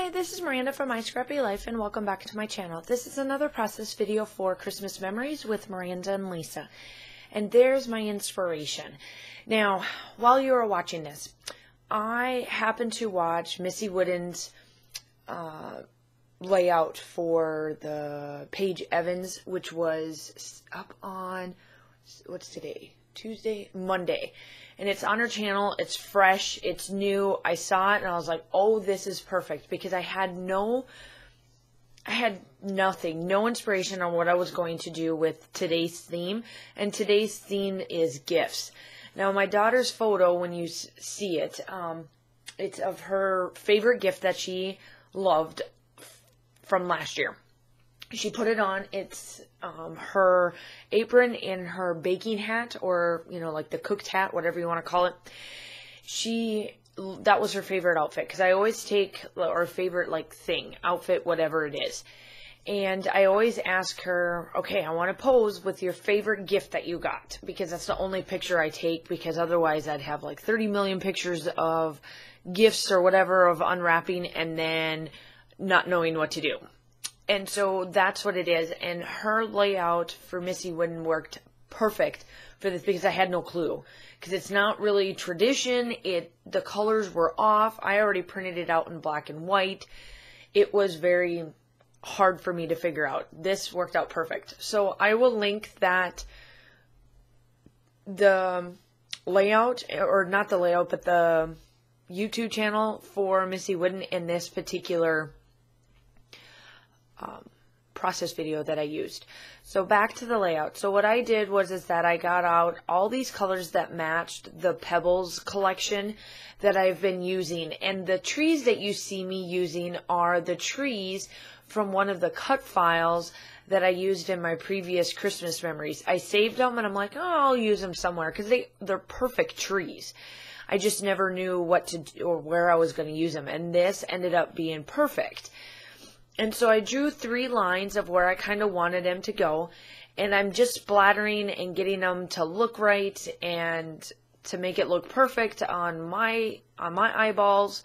Hi, this is Miranda from My Scrappy Life, and welcome back to my channel. This is another process video for Christmas memories with Miranda and Lisa. And there's my inspiration. Now, while you are watching this, I happened to watch Missy Whidden's layout for the Paige Evans, which was up on, what's today? Tuesday? Monday. And it's on her channel. It's fresh. It's new. I saw it and I was like, oh, this is perfect, because I had nothing, no inspiration on what I was going to do with today's theme. And today's theme is gifts. Now, my daughter's photo, when you see it, it's of her favorite gift that she loved from last year. She put it on. It's her apron and her baking hat, or, you know, like the cooked hat, whatever you want to call it. That was her favorite outfit, because I always take, or favorite, like, thing, outfit, whatever it is. And I always ask her, okay, I want to pose with your favorite gift that you got, because that's the only picture I take, because otherwise I'd have like 30 million pictures of gifts or whatever, of unwrapping, and then not knowing what to do. And so that's what it is. And her layout for Missy Whidden worked perfect for this, because I had no clue. Because it's not really tradition. The colors were off. I already printed it out in black and white. It was very hard for me to figure out. This worked out perfect. So I will link the layout, or not the layout, but the YouTube channel for Missy Whidden in this particular process video that I used. So back to the layout. So what I did was that I got out all these colors that matched the Pebbles collection that I've been using. And the trees that you see me using are the trees from one of the cut files that I used in my previous Christmas memories. I saved them and I'm like, oh, I'll use them somewhere, because they're perfect trees. I just never knew what to do or where I was going to use them. And this ended up being perfect. And so I drew 3 lines of where I kind of wanted them to go, and I'm just splattering and getting them to look right and to make it look perfect on my eyeballs.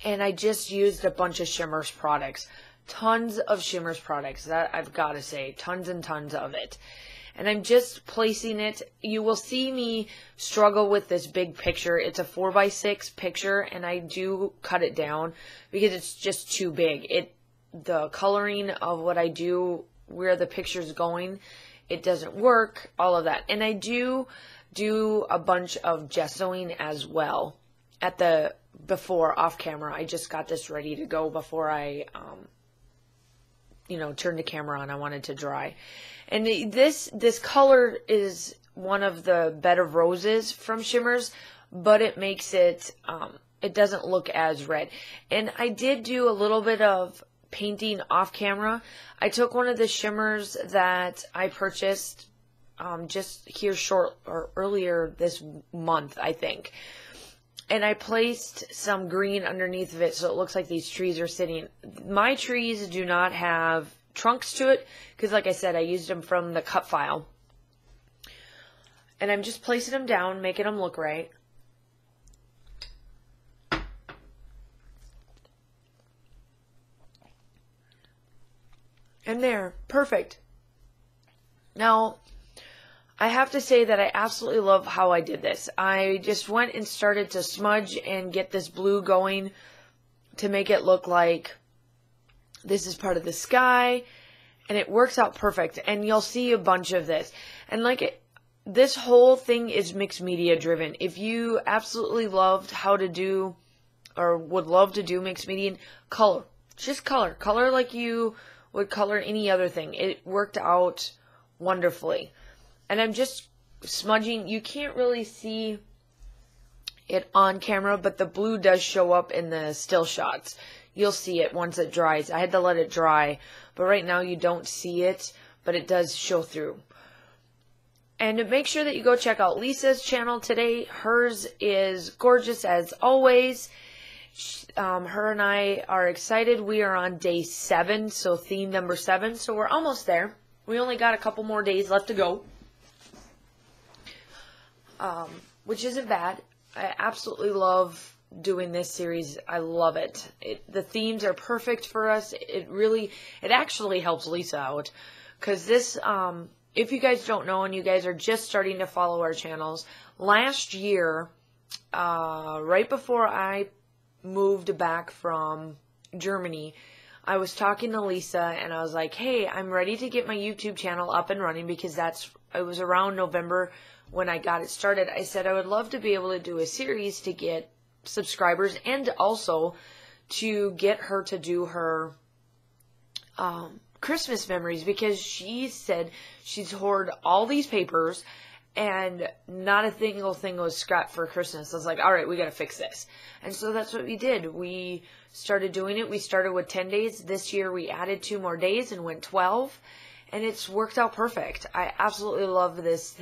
And I just used a bunch of Shimmers products, tons of Shimmers products, that I've got to say, tons and tons of it. And I'm just placing it. You will see me struggle with this big picture. It's a 4x6 picture, and I do cut it down because it's just too big. The coloring of what I do, where the picture's going, it doesn't work, all of that. And I do a bunch of gessoing as well before off camera. I just got this ready to go before I turned the camera on. I wanted to dry. And this color is one of the Bed of Roses from Shimmers, but it makes it, it doesn't look as red. And I did do a little bit of painting off camera. I took one of the Shimmers that I purchased just here earlier this month, I think. And I placed some green underneath of it, so it looks like these trees are sitting. My trees do not have trunks to it, because like I said, I used them from the cut file. And I'm just placing them down, making them look right. And there, perfect. Now, I have to say that I absolutely love how I did this. I just went and started to smudge and get this blue going to make it look like this is part of the sky, and it works out perfect. And you'll see a bunch of this. And this whole thing is mixed media driven. If you absolutely loved how to do, or would love to do mixed media, color. Just color. Color like you would color any other thing. It worked out wonderfully. And I'm just smudging. You can't really see it on camera, but the blue does show up in the still shots. You'll see it once it dries. I had to let it dry, but right now you don't see it, but it does show through. And make sure that you go check out Lisa's channel today. Hers is gorgeous as always. Her and I are excited. We are on day 7, so theme number 7. So we're almost there. We only got a couple more days left to go, which isn't bad. I absolutely love doing this series. I love it. The themes are perfect for us. It actually helps Lisa out, because this, if you guys don't know and you guys are just starting to follow our channels, last year, right before I moved back from Germany, I was talking to Lisa and I was like, hey, I'm ready to get my YouTube channel up and running, because it was around November when I got it started. I said I would love to be able to do a series to get subscribers, and also to get her to do her Christmas memories, because she said she's hoarded all these papers and not a single thing was scrapped for Christmas. I was like, all right, we got to fix this. And so that's what we did. We started doing it. We started with 10 days. This year we added 2 more days and went 12. And it's worked out perfect. I absolutely love this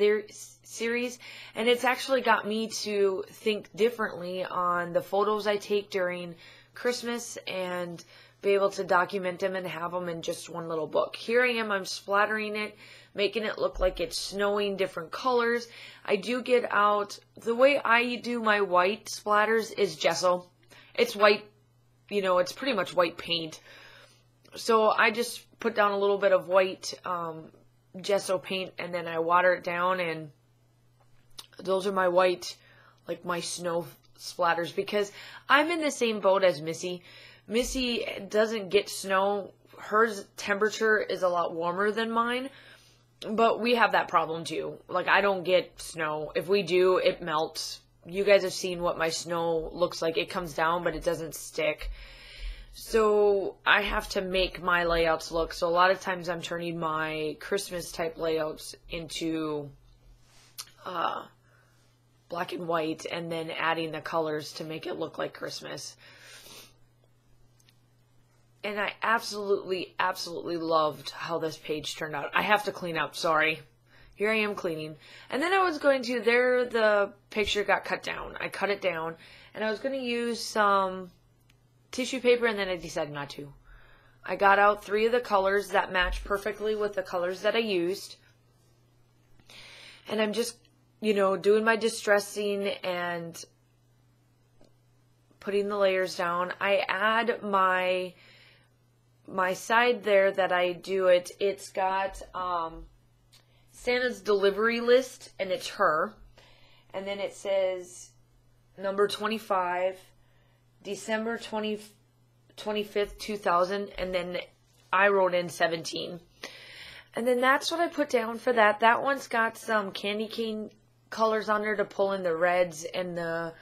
series. And it's actually got me to think differently on the photos I take during Christmas and be able to document them and have them in just one little book. Here I am, I'm splattering it, making it look like it's snowing, different colors. I do get out, the way I do my white splatters is gesso. It's white, it's pretty much white paint. So I just put down a little bit of white gesso paint, and then I water it down, and those are my white, like my snow splatters, because I'm in the same boat as Missy. Missy doesn't get snow. Her temperature is a lot warmer than mine, but we have that problem too. Like, I don't get snow. If we do, it melts. You guys have seen what my snow looks like. It comes down, but it doesn't stick. So I have to make my layouts look. So a lot of times I'm turning my Christmas type layouts into black and white, and then adding the colors to make it look like Christmas. And I absolutely, absolutely loved how this page turned out. I have to clean up, sorry. Here I am cleaning. And then I was going to, the picture got cut down. I cut it down, and I was going to use some tissue paper, and then I decided not to. I got out 3 of the colors that match perfectly with the colors that I used. And I'm just, doing my distressing and putting the layers down. I add my side there that I do it. It's got Santa's delivery list, and it's her. And then it says number 25, December 25th, 2000, and then I wrote in 17. And then that's what I put down for that. That one's got some candy cane colors on there to pull in the reds and the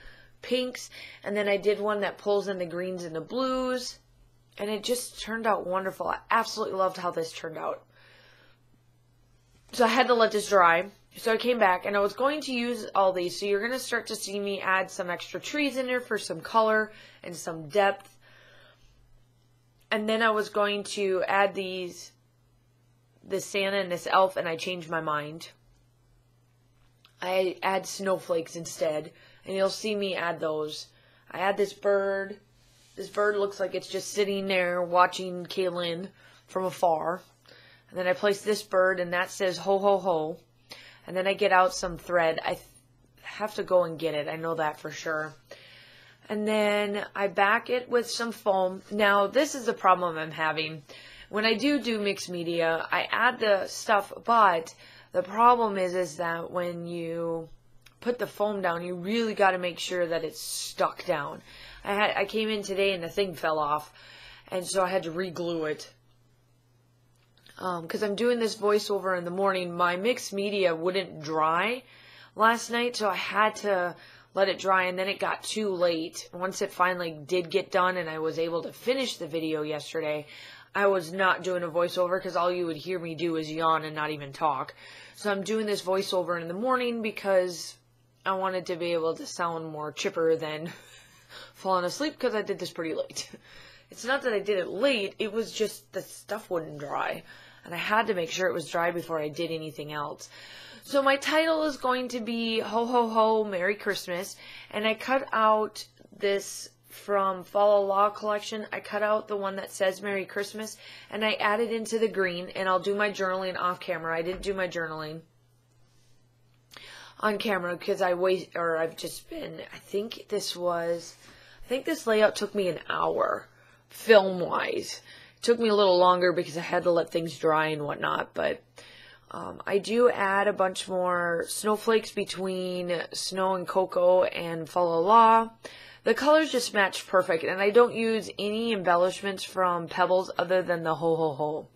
pinks. And then I did one that pulls in the greens and the blues. And it just turned out wonderful. I absolutely loved how this turned out. So I had to let this dry. So I came back, and I was going to use all these. So you're going to start to see me add some extra trees in there for some color and some depth. And then I was going to add this Santa and this elf, and I changed my mind. I add snowflakes instead, and you'll see me add those. I add this bird. This bird looks like it's just sitting there watching Kaylin from afar. And then I place this bird, and that says ho ho ho. And then I get out some thread. I have to go and get it. I know that for sure. And then I back it with some foam. Now, this is the problem I'm having. When I do mixed media, I add the stuff, but the problem is that when you put the foam down, you really got to make sure that it's stuck down. I came in today and the thing fell off, and so I had to re-glue it. Because I'm doing this voiceover in the morning, my mixed media wouldn't dry last night, so I had to let it dry, and then it got too late. Once it finally did get done and I was able to finish the video yesterday, I was not doing a voiceover because all you would hear me do is yawn and not even talk. So I'm doing this voiceover in the morning because I wanted to be able to sound more chipper than falling asleep, because I did this pretty late. It's not that I did it late, it was just the stuff wouldn't dry. And I had to make sure it was dry before I did anything else. So my title is going to be Ho Ho Ho Merry Christmas. And I cut out this from Fall Law collection. I cut out the one that says Merry Christmas, and I added into the green, and I'll do my journaling off camera. I didn't do my journaling on camera because I've just been, I think this was think this layout took me an hour, film-wise. It took me a little longer because I had to let things dry and whatnot, but I do add a bunch more snowflakes between Snow and Cocoa and Follow Law. The colors just match perfect, and I don't use any embellishments from Pebbles other than the Ho Ho Ho.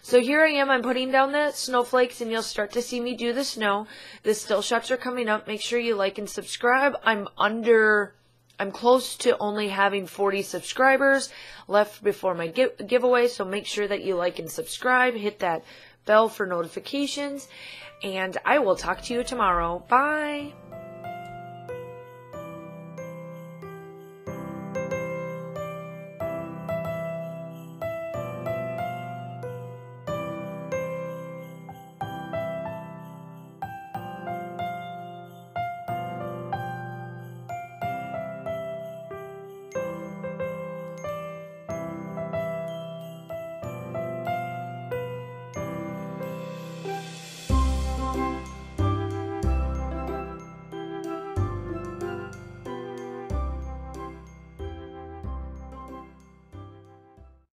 So here I am, I'm putting down the snowflakes, and you'll start to see me do the snow. The still shots are coming up. Make sure you like and subscribe. I'm close to only having 40 subscribers left before my giveaway, so make sure that you like and subscribe. Hit that bell for notifications, and I will talk to you tomorrow. Bye!